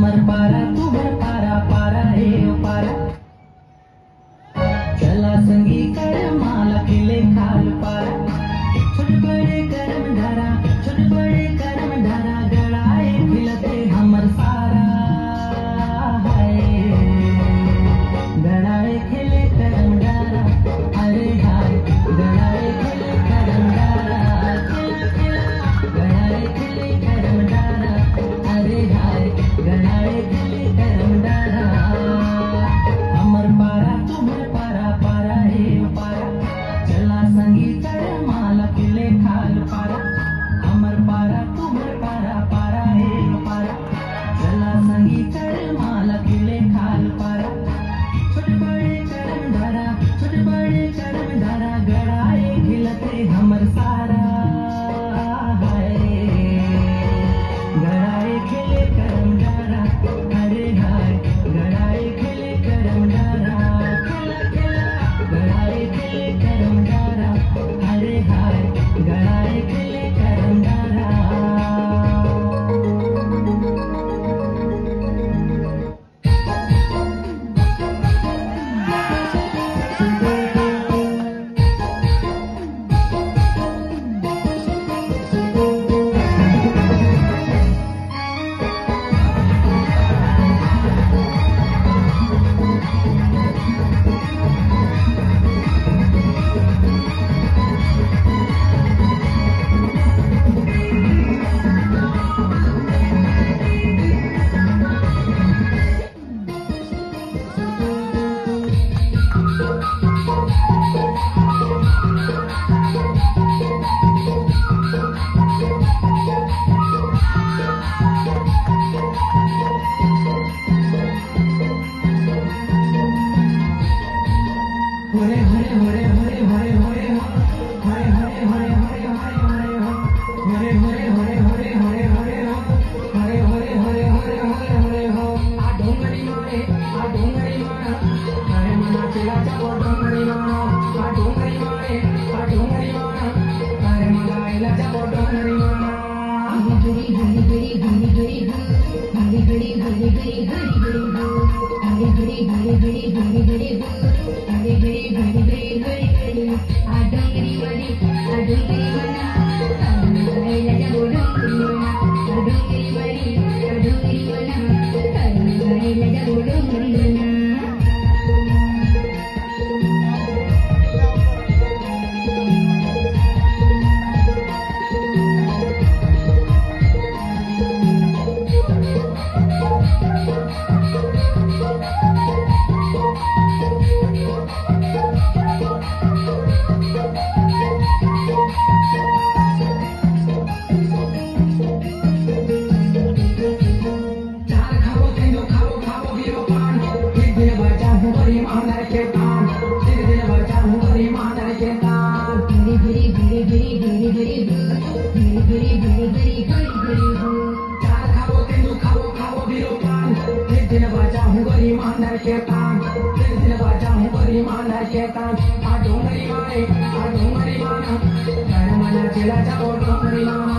हमर पारा तुहर पारा पारा हे पारा चला संगी कर माला खिले खाल पारा छोट बड़े करम धारा छोट बड़े करम धारा गड़ाए खिलते हमर सारा हाय गड़ाए खिले करम धारा अरे हाय गड़ाए खिले करम धारा खिला खिला गड़ाए खिले करम धारा अरे हाय गड़ाए खिले करम धारा हमर पारा तुहर पारा पारा हे पारा चला संगी कर माला खिले खाल पारा हमर पारा तुहर पारा पारा हे पारा चला संगी कर माला खिले खाल पारा छोट बड़े करम धारा छोट बड़े करम धारा गड़ाए खिलते हमर सारा हाय गड़ाए खिले करम धारा अरे हाय गड़ाए खिले करम धारा खिला खिला गड़ाए खिले करम धारा अरे हाय गड़ाए खिले करम धारा Adong Marimana, Karamana Chela Chapodong Marimana.